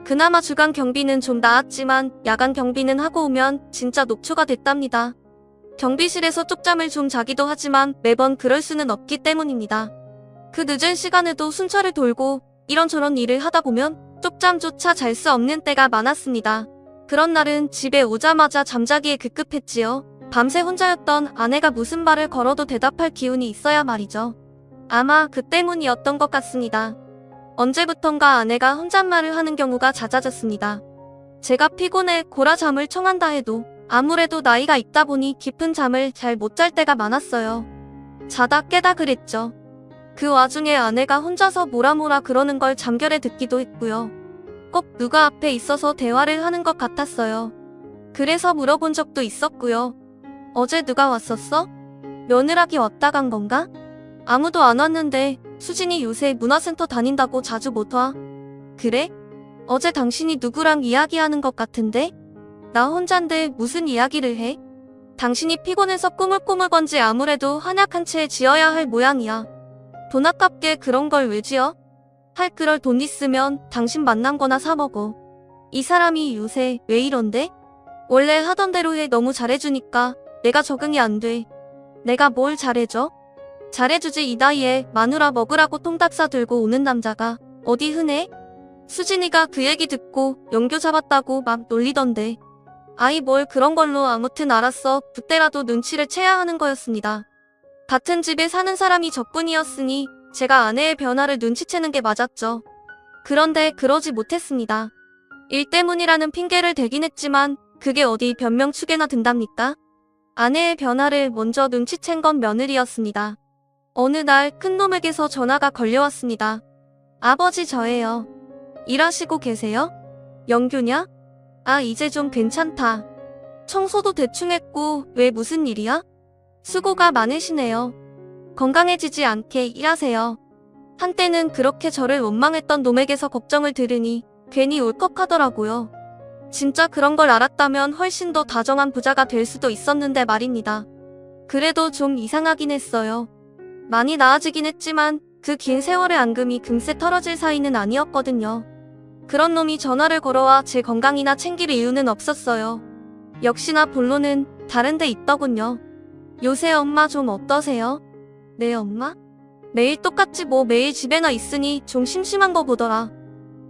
그나마 주간 경비는 좀 나았지만 야간 경비는 하고 오면 진짜 녹초가 됐답니다. 경비실에서 쪽잠을 좀 자기도 하지만 매번 그럴 수는 없기 때문입니다. 그 늦은 시간에도 순찰을 돌고 이런저런 일을 하다 보면 쪽잠조차 잘 수 없는 때가 많았습니다. 그런 날은 집에 오자마자 잠자기에 급급했지요. 밤새 혼자였던 아내가 무슨 말을 걸어도 대답할 기운이 있어야 말이죠. 아마 그 때문이었던 것 같습니다. 언제부턴가 아내가 혼잣말을 하는 경우가 잦아졌습니다. 제가 피곤해 고라 잠을 청한다 해도 아무래도 나이가 있다 보니 깊은 잠을 잘 못 잘 때가 많았어요. 자다 깨다 그랬죠. 그 와중에 아내가 혼자서 뭐라 그러는 걸 잠결에 듣기도 했고요. 꼭 누가 앞에 있어서 대화를 하는 것 같았어요. 그래서 물어본 적도 있었고요. 어제 누가 왔었어? 며느라기 왔다 간 건가? 아무도 안 왔는데 수진이 요새 문화센터 다닌다고 자주 못 와. 그래? 어제 당신이 누구랑 이야기하는 것 같은데? 나 혼잔데 무슨 이야기를 해? 당신이 피곤해서 꿈을 꾸물 건지 아무래도 한약한 채 지어야 할 모양이야. 돈 아깝게 그런 걸 왜 지어? 할 그럴 돈 있으면 당신 만난 거나 사 먹어. 이 사람이 요새 왜 이런데? 원래 하던 대로 해. 너무 잘해주니까 내가 적응이 안 돼. 내가 뭘 잘해줘? 잘해주지. 이 나이에 마누라 먹으라고 통닭 싸들고 오는 남자가 어디 흔해? 수진이가 그 얘기 듣고 연교 잡았다고 막 놀리던데. 아이 뭘 그런 걸로. 아무튼 알았어. 그때라도 눈치를 채야 하는 거였습니다. 같은 집에 사는 사람이 저뿐이었으니 제가 아내의 변화를 눈치채는 게 맞았죠. 그런데 그러지 못했습니다. 일 때문이라는 핑계를 대긴 했지만 그게 어디 변명축에나 든답니까? 아내의 변화를 먼저 눈치챈 건 며느리였습니다. 어느 날 큰놈에게서 전화가 걸려왔습니다. 아버지 저예요. 일하시고 계세요? 영규냐? 아 이제 좀 괜찮다. 청소도 대충 했고 왜 무슨 일이야? 수고가 많으시네요. 건강해지지 않게 일하세요. 한때는 그렇게 저를 원망했던 놈에게서 걱정을 들으니 괜히 울컥하더라고요. 진짜 그런 걸 알았다면 훨씬 더 다정한 부자가 될 수도 있었는데 말입니다. 그래도 좀 이상하긴 했어요. 많이 나아지긴 했지만 그 긴 세월의 앙금이 금세 털어질 사이는 아니었거든요. 그런 놈이 전화를 걸어와 제 건강이나 챙길 이유는 없었어요. 역시나 본론은 다른 데 있더군요. 요새 엄마 좀 어떠세요? 네 엄마? 매일 똑같지 뭐. 매일 집에나 있으니 좀 심심한 거 보더라.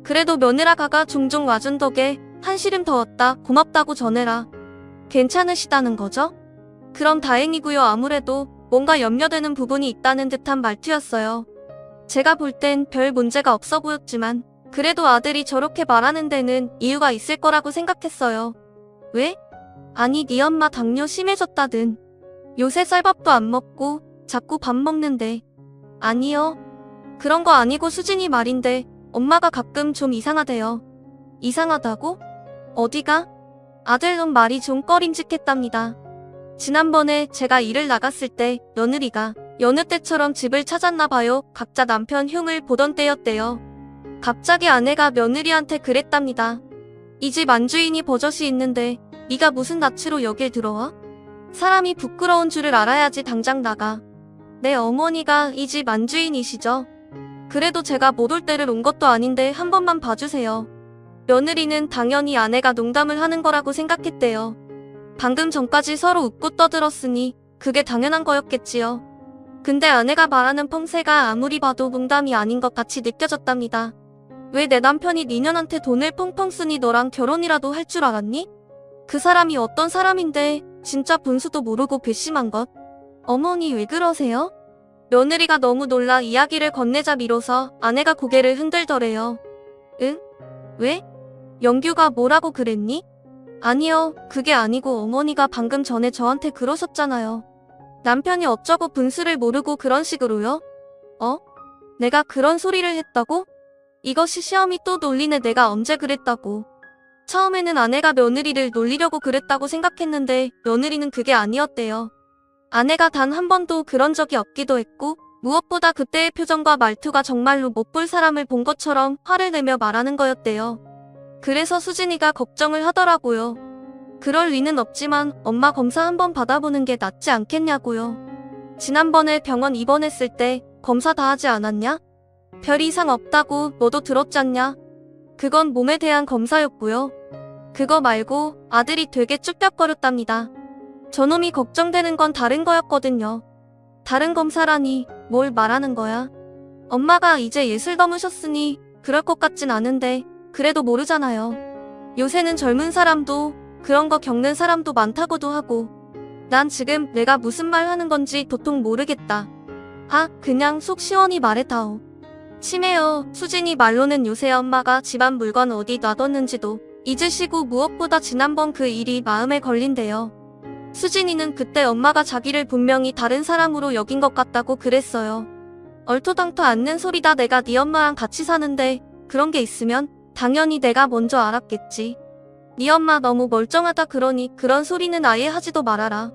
그래도 며느라가가 종종 와준 덕에 한시름 더 얻다 고맙다고 전해라. 괜찮으시다는 거죠? 그럼 다행이고요. 아무래도 뭔가 염려되는 부분이 있다는 듯한 말투였어요. 제가 볼 땐 별 문제가 없어 보였지만 그래도 아들이 저렇게 말하는 데는 이유가 있을 거라고 생각했어요. 왜? 아니 네 엄마 당뇨 심해졌다든. 요새 쌀밥도 안 먹고 자꾸 밥 먹는데. 아니요. 그런 거 아니고 수진이 말인데 엄마가 가끔 좀 이상하대요. 이상하다고? 어디가? 아들놈 말이 좀 꺼림직했답니다. 지난번에 제가 일을 나갔을 때 며느리가 여느 때처럼 집을 찾았나 봐요. 각자 남편 흉을 보던 때였대요. 갑자기 아내가 며느리한테 그랬답니다. 이 집 안주인이 버젓이 있는데 네가 무슨 낯으로 여길 들어와? 사람이 부끄러운 줄을 알아야지 당장 나가. 내 어머니가 이 집 안주인이시죠? 그래도 제가 못 올 때를 온 것도 아닌데 한 번만 봐주세요. 며느리는 당연히 아내가 농담을 하는 거라고 생각했대요. 방금 전까지 서로 웃고 떠들었으니 그게 당연한 거였겠지요. 근데 아내가 말하는 펑세가 아무리 봐도 농담이 아닌 것 같이 느껴졌답니다. 왜 내 남편이 니년한테 돈을 펑펑 쓰니 너랑 결혼이라도 할 줄 알았니? 그 사람이 어떤 사람인데 진짜 분수도 모르고 괘씸한 것. 어머니 왜 그러세요? 며느리가 너무 놀라 이야기를 건네자 미뤄서 아내가 고개를 흔들더래요. 응? 왜? 영규가 뭐라고 그랬니? 아니요, 그게 아니고 어머니가 방금 전에 저한테 그러셨잖아요. 남편이 어쩌고 분수를 모르고 그런 식으로요? 내가 그런 소리를 했다고? 이것이 시험이 또 놀리네. 내가 언제 그랬다고. 처음에는 아내가 며느리를 놀리려고 그랬다고 생각했는데 며느리는 그게 아니었대요. 아내가 단 한 번도 그런 적이 없기도 했고 무엇보다 그때의 표정과 말투가 정말로 못 볼 사람을 본 것처럼 화를 내며 말하는 거였대요. 그래서 수진이가 걱정을 하더라고요. 그럴 리는 없지만 엄마 검사 한번 받아보는 게 낫지 않겠냐고요. 지난번에 병원 입원했을 때 검사 다 하지 않았냐? 별 이상 없다고 너도 들었잖냐? 그건 몸에 대한 검사였고요. 그거 말고 아들이 되게 쭈뼛거렸답니다. 저놈이 걱정되는 건 다른 거였거든요. 다른 검사라니 뭘 말하는 거야? 엄마가 이제 예술 넘으셨으니 그럴 것 같진 않은데 그래도 모르잖아요. 요새는 젊은 사람도 그런 거 겪는 사람도 많다고도 하고. 난 지금 내가 무슨 말 하는 건지 도통 모르겠다. 아, 그냥 속 시원히 말해다오. 심해요. 수진이 말로는 요새 엄마가 집안 물건 어디 놔뒀는지도 잊으시고 무엇보다 지난번 그 일이 마음에 걸린대요. 수진이는 그때 엄마가 자기를 분명히 다른 사람으로 여긴 것 같다고 그랬어요. 얼토당토 않는 소리다. 내가 네 엄마랑 같이 사는데 그런 게 있으면 당연히 내가 먼저 알았겠지. 네 엄마 너무 멀쩡하다 그러니 그런 소리는 아예 하지도 말아라.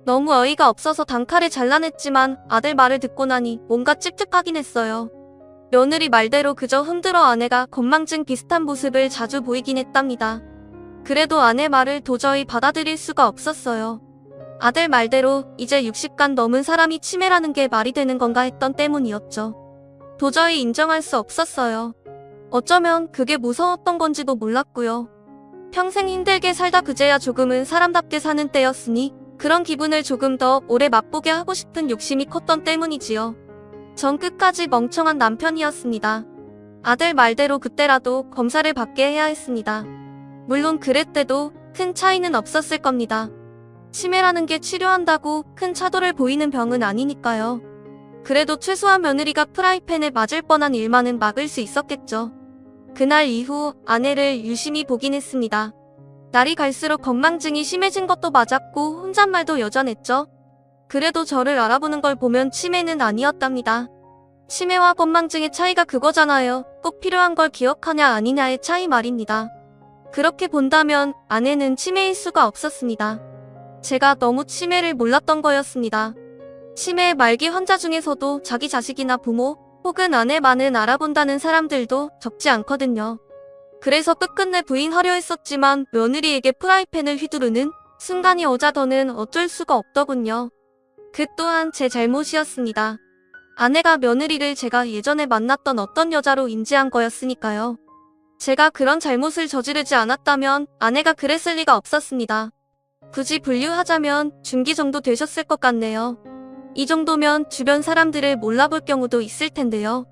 너무 어이가 없어서 단칼에 잘라냈지만 아들 말을 듣고 나니 뭔가 찝찝하긴 했어요. 며느리 말대로 그저 흔들어 아내가 건망증 비슷한 모습을 자주 보이긴 했답니다. 그래도 아내 말을 도저히 받아들일 수가 없었어요. 아들 말대로 이제 60간 넘은 사람이 치매라는 게 말이 되는 건가 했던 때문이었죠. 도저히 인정할 수 없었어요. 어쩌면 그게 무서웠던 건지도 몰랐고요. 평생 힘들게 살다 그제야 조금은 사람답게 사는 때였으니 그런 기분을 조금 더 오래 맛보게 하고 싶은 욕심이 컸던 때문이지요. 전 끝까지 멍청한 남편이었습니다. 아들 말대로 그때라도 검사를 받게 해야 했습니다. 물론 그랬대도 큰 차이는 없었을 겁니다. 치매라는 게 치료한다고 큰 차도를 보이는 병은 아니니까요. 그래도 최소한 며느리가 프라이팬에 맞을 뻔한 일만은 막을 수 있었겠죠. 그날 이후 아내를 유심히 보긴 했습니다. 날이 갈수록 건망증이 심해진 것도 맞았고 혼잣말도 여전했죠. 그래도 저를 알아보는 걸 보면 치매는 아니었답니다. 치매와 건망증의 차이가 그거잖아요. 꼭 필요한 걸 기억하냐 아니냐의 차이 말입니다. 그렇게 본다면 아내는 치매일 수가 없었습니다. 제가 너무 치매를 몰랐던 거였습니다. 치매 말기 환자 중에서도 자기 자식이나 부모 혹은 아내만은 알아본다는 사람들도 적지 않거든요. 그래서 끝끝내 부인하려 했었지만 며느리에게 프라이팬을 휘두르는 순간이 오자더는 어쩔 수가 없더군요. 그 또한 제 잘못이었습니다. 아내가 며느리를 제가 예전에 만났던 어떤 여자로 인지한 거였으니까요. 제가 그런 잘못을 저지르지 않았다면 아내가 그랬을 리가 없었습니다. 굳이 분류하자면 중기 정도 되셨을 것 같네요. 이 정도면 주변 사람들을 몰라볼 경우도 있을 텐데요.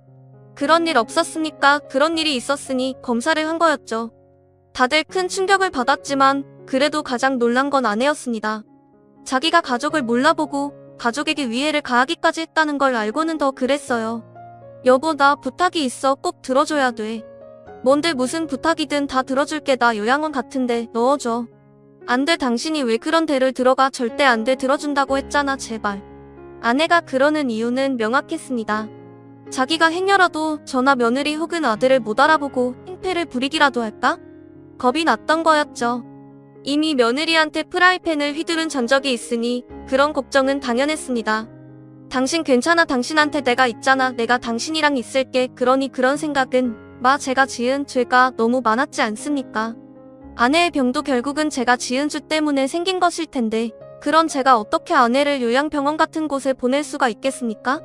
그런 일 없었으니까 그런 일이 있었으니 검사를 한 거였죠. 다들 큰 충격을 받았지만 그래도 가장 놀란 건 아내였습니다. 자기가 가족을 몰라보고 가족에게 위해를 가하기까지 했다는 걸 알고는 더 그랬어요. 여보, 나 부탁이 있어. 꼭 들어줘야 돼. 뭔데 무슨 부탁이든 다 들어줄게. 나 요양원 같은데 넣어줘. 안 돼. 당신이 왜 그런 데를 들어가. 절대 안 돼. 들어준다고 했잖아. 제발. 아내가 그러는 이유는 명확했습니다. 자기가 행여라도 저나 며느리 혹은 아들을 못 알아보고 행패를 부리기라도 할까? 겁이 났던 거였죠. 이미 며느리한테 프라이팬을 휘두른 전적이 있으니 그런 걱정은 당연했습니다. 당신 괜찮아. 당신한테 내가 있잖아. 내가 당신이랑 있을게. 그러니 그런 생각은 제가 지은 죄가 너무 많았지 않습니까? 아내의 병도 결국은 제가 지은 죄 때문에 생긴 것일 텐데 그런 제가 어떻게 아내를 요양병원 같은 곳에 보낼 수가 있겠습니까?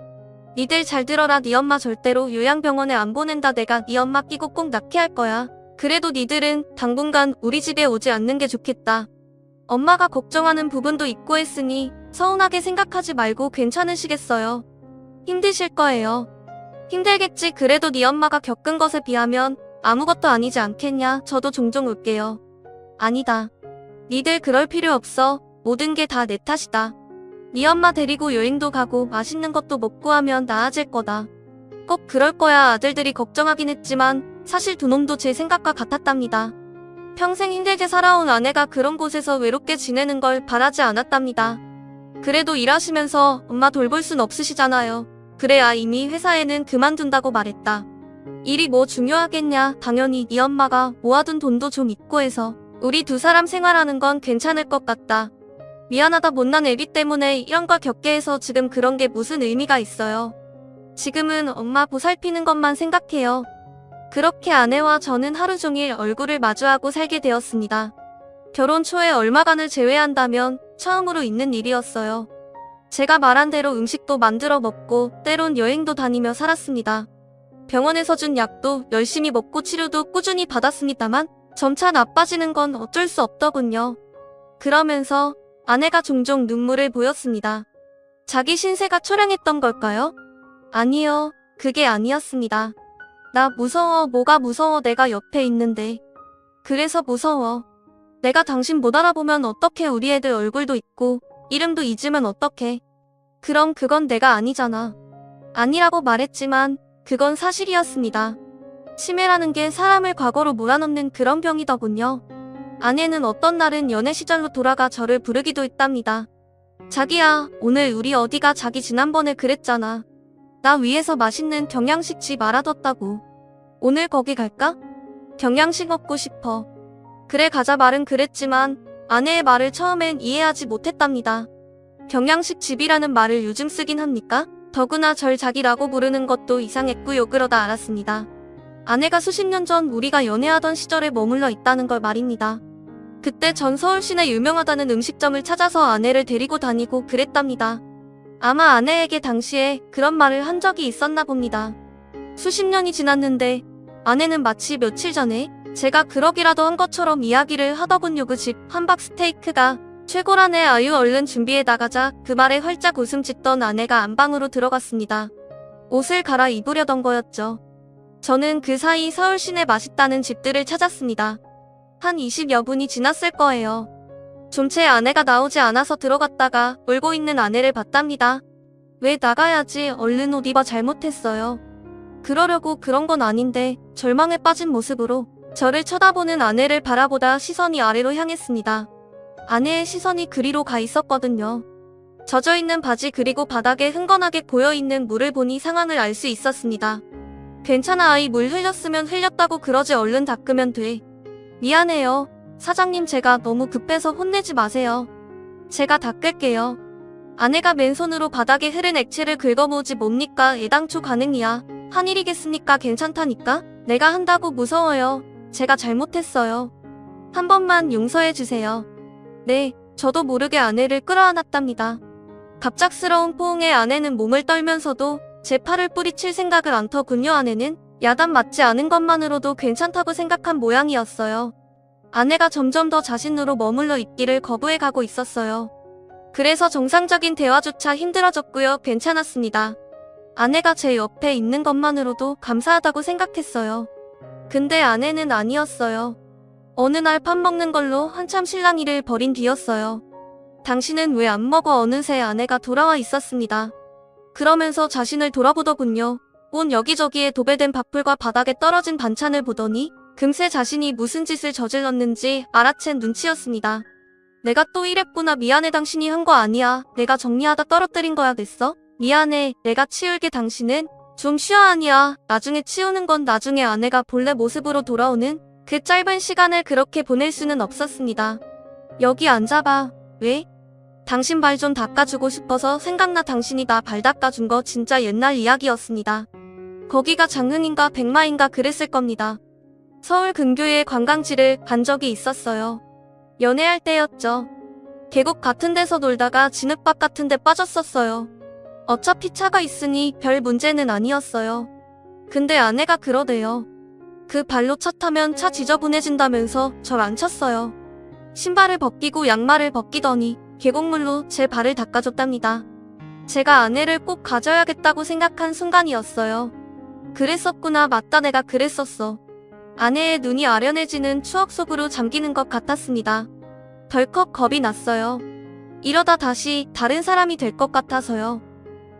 니들 잘 들어라. 니 엄마 절대로 요양병원에 안 보낸다. 내가 니 엄마 끼고 꼭 낳게 할 거야. 그래도 니들은 당분간 우리 집에 오지 않는 게 좋겠다. 엄마가 걱정하는 부분도 있고 했으니 서운하게 생각하지 말고 괜찮으시겠어요? 힘드실 거예요. 힘들겠지. 그래도 니 엄마가 겪은 것에 비하면 아무것도 아니지 않겠냐. 저도 종종 울게요. 아니다. 니들 그럴 필요 없어. 모든 게 다 내 탓이다. 네 엄마 데리고 여행도 가고 맛있는 것도 먹고 하면 나아질 거다. 꼭 그럴 거야. 아들들이 걱정하긴 했지만 사실 두 놈도 제 생각과 같았답니다. 평생 힘들게 살아온 아내가 그런 곳에서 외롭게 지내는 걸 바라지 않았답니다. 그래도 일하시면서 엄마 돌볼 순 없으시잖아요. 그래야 이미 회사에는 그만둔다고 말했다. 일이 뭐 중요하겠냐. 당연히 네 엄마가 모아둔 돈도 좀 있고 해서 우리 두 사람 생활하는 건 괜찮을 것 같다. 미안하다. 못난 애비 때문에 이런 걸 겪게 해서 지금 그런 게 무슨 의미가 있어요. 지금은 엄마 보살피는 것만 생각해요. 그렇게 아내와 저는 하루 종일 얼굴을 마주하고 살게 되었습니다. 결혼 초에 얼마간을 제외한다면 처음으로 있는 일이었어요. 제가 말한 대로 음식도 만들어 먹고 때론 여행도 다니며 살았습니다. 병원에서 준 약도 열심히 먹고 치료도 꾸준히 받았습니다만 점차 나빠지는 건 어쩔 수 없더군요. 그러면서 아내가 종종 눈물을 보였습니다. 자기 신세가 초량했던 걸까요? 아니요, 그게 아니었습니다. 나 무서워. 뭐가 무서워. 내가 옆에 있는데. 그래서 무서워. 내가 당신 못 알아보면 어떡해. 우리 애들 얼굴도 있고 이름도 잊으면 어떡해. 그럼 그건 내가 아니잖아. 아니라고 말했지만 그건 사실이었습니다. 치매라는 게 사람을 과거로 몰아넣는 그런 병이더군요. 아내는 어떤 날은 연애 시절로 돌아가 저를 부르기도 했답니다. 자기야, 오늘 우리 어디가? 자기 지난번에 그랬잖아. 나 위에서 맛있는 경양식 집 알아뒀다고. 오늘 거기 갈까? 경양식 먹고 싶어. 그래 가자. 말은 그랬지만 아내의 말을 처음엔 이해하지 못했답니다. 경양식 집이라는 말을 요즘 쓰긴 합니까? 더구나 절 자기라고 부르는 것도 이상했고요. 그러다 알았습니다. 아내가 수십 년 전 우리가 연애하던 시절에 머물러 있다는 걸 말입니다. 그때 전 서울 시내 유명하다는 음식점을 찾아서 아내를 데리고 다니고 그랬답니다. 아마 아내에게 당시에 그런 말을 한 적이 있었나 봅니다. 수십 년이 지났는데 아내는 마치 며칠 전에 제가 그러기라도 한 것처럼 이야기를 하더군요. 그 집 함박 스테이크가 최고라네. 아유 얼른 준비해 나가자. 그 말에 활짝 웃음 짓던 아내가 안방으로 들어갔습니다. 옷을 갈아입으려던 거였죠. 저는 그 사이 서울 시내 맛있다는 집들을 찾았습니다. 한 20여 분이 지났을 거예요. 좀채 아내가 나오지 않아서 들어갔다가 울고 있는 아내를 봤답니다. 왜 나가야지, 얼른 옷 입어. 잘못했어요. 그러려고 그런 건 아닌데 절망에 빠진 모습으로 저를 쳐다보는 아내를 바라보다 시선이 아래로 향했습니다. 아내의 시선이 그리로 가 있었거든요. 젖어있는 바지 그리고 바닥에 흥건하게 고여있는 물을 보니 상황을 알 수 있었습니다. 괜찮아 아이, 물 흘렸으면 흘렸다고 그러지, 얼른 닦으면 돼. 미안해요. 사장님, 제가 너무 급해서 혼내지 마세요. 제가 닦을게요. 아내가 맨손으로 바닥에 흐른 액체를 긁어모으지. 뭡니까? 애당초 가능이야. 한 일이겠습니까? 괜찮다니까? 내가 한다고 무서워요. 제가 잘못했어요. 한 번만 용서해주세요. 네, 저도 모르게 아내를 끌어안았답니다. 갑작스러운 포옹에 아내는 몸을 떨면서도 제 팔을 뿌리칠 생각을 않더군요. 아내는 야단 맞지 않은 것만으로도 괜찮다고 생각한 모양이었어요. 아내가 점점 더 자신으로 머물러 있기를 거부해가고 있었어요. 그래서 정상적인 대화조차 힘들어졌고요. 괜찮았습니다. 아내가 제 옆에 있는 것만으로도 감사하다고 생각했어요. 근데 아내는 아니었어요. 어느 날 밥 먹는 걸로 한참 실랑이를 벌인 뒤였어요. 당신은 왜 안 먹어? 어느새 아내가 돌아와 있었습니다. 그러면서 자신을 돌아보더군요. 온 여기저기에 도배된 밥풀과 바닥에 떨어진 반찬을 보더니 금세 자신이 무슨 짓을 저질렀는지 알아챈 눈치였습니다. 내가 또 이랬구나. 미안해. 당신이 한 거 아니야. 내가 정리하다 떨어뜨린 거야. 됐어? 미안해. 내가 치울게. 당신은 좀 쉬어. 아니야. 나중에 치우는 건 나중에. 아내가 본래 모습으로 돌아오는 그 짧은 시간을 그렇게 보낼 수는 없었습니다. 여기 앉아봐. 왜? 당신 발 좀 닦아주고 싶어서. 생각나. 당신이 나 발 닦아준 거 진짜 옛날 이야기였습니다. 거기가 장흥인가 백마인가 그랬을 겁니다. 서울 근교의 관광지를 간 적이 있었어요. 연애할 때였죠. 계곡 같은 데서 놀다가 진흙밭 같은 데 빠졌었어요. 어차피 차가 있으니 별 문제는 아니었어요. 근데 아내가 그러대요. 그 발로 차 타면 차 지저분해진다면서 절 안 쳤어요. 신발을 벗기고 양말을 벗기더니 계곡물로 제 발을 닦아줬답니다. 제가 아내를 꼭 가져야겠다고 생각한 순간이었어요. 그랬었구나. 맞다, 내가 그랬었어. 아내의 눈이 아련해지는 추억 속으로 잠기는 것 같았습니다. 덜컥 겁이 났어요. 이러다 다시 다른 사람이 될 것 같아서요.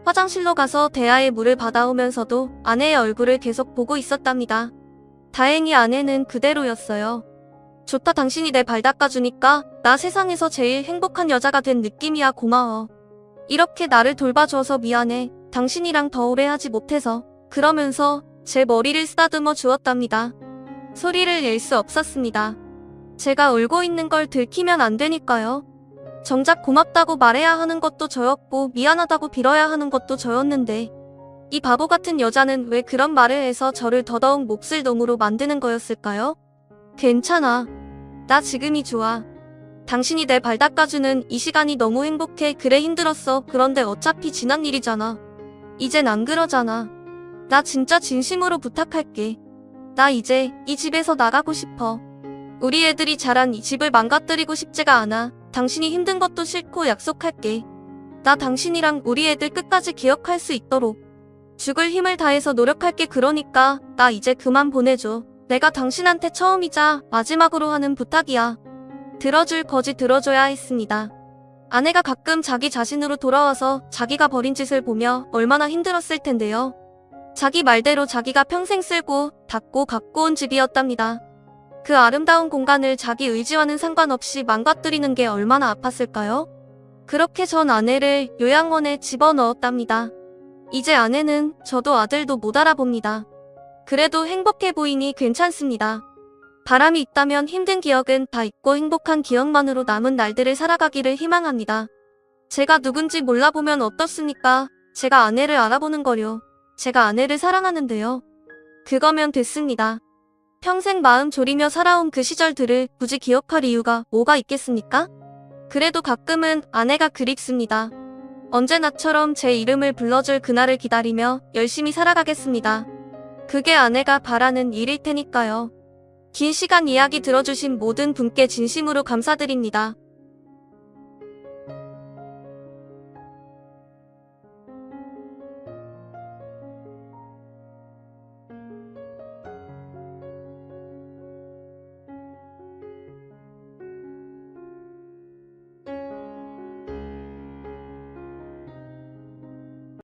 화장실로 가서 대야에 물을 받아오면서도 아내의 얼굴을 계속 보고 있었답니다. 다행히 아내는 그대로였어요. 좋다. 당신이 내 발 닦아주니까 나 세상에서 제일 행복한 여자가 된 느낌이야. 고마워. 이렇게 나를 돌봐줘서 미안해. 당신이랑 더 오래 하지 못해서. 그러면서 제 머리를 쓰다듬어 주었답니다. 소리를 낼 수 없었습니다. 제가 울고 있는 걸 들키면 안 되니까요. 정작 고맙다고 말해야 하는 것도 저였고 미안하다고 빌어야 하는 것도 저였는데 이 바보 같은 여자는 왜 그런 말을 해서 저를 더더욱 몹쓸 놈으로 만드는 거였을까요? 괜찮아. 나 지금이 좋아. 당신이 내 발 닦아주는 이 시간이 너무 행복해. 그래, 힘들었어. 그런데 어차피 지난 일이잖아. 이젠 안 그러잖아. 나 진짜 진심으로 부탁할게. 나 이제 이 집에서 나가고 싶어. 우리 애들이 자란 이 집을 망가뜨리고 싶지가 않아. 당신이 힘든 것도 싫고 약속할게. 나 당신이랑 우리 애들 끝까지 기억할 수 있도록 죽을 힘을 다해서 노력할게. 그러니까 나 이제 그만 보내줘. 내가 당신한테 처음이자 마지막으로 하는 부탁이야. 들어줄 거지. 들어줘야 했습니다. 아내가 가끔 자기 자신으로 돌아와서 자기가 벌인 짓을 보며 얼마나 힘들었을 텐데요. 자기 말대로 자기가 평생 쓸고 닦고 갖고 온 집이었답니다. 그 아름다운 공간을 자기 의지와는 상관없이 망가뜨리는 게 얼마나 아팠을까요? 그렇게 전 아내를 요양원에 집어넣었답니다. 이제 아내는 저도 아들도 못 알아봅니다. 그래도 행복해 보이니 괜찮습니다. 바람이 있다면 힘든 기억은 다 잊고 행복한 기억만으로 남은 날들을 살아가기를 희망합니다. 제가 누군지 몰라보면 어떻습니까? 제가 아내를 알아보는 거요. 제가 아내를 사랑하는데요. 그거면 됐습니다. 평생 마음 졸이며 살아온 그 시절들을 굳이 기억할 이유가 뭐가 있겠습니까? 그래도 가끔은 아내가 그립습니다. 언제나처럼 제 이름을 불러줄 그날을 기다리며 열심히 살아가겠습니다. 그게 아내가 바라는 일일 테니까요. 긴 시간 이야기 들어주신 모든 분께 진심으로 감사드립니다.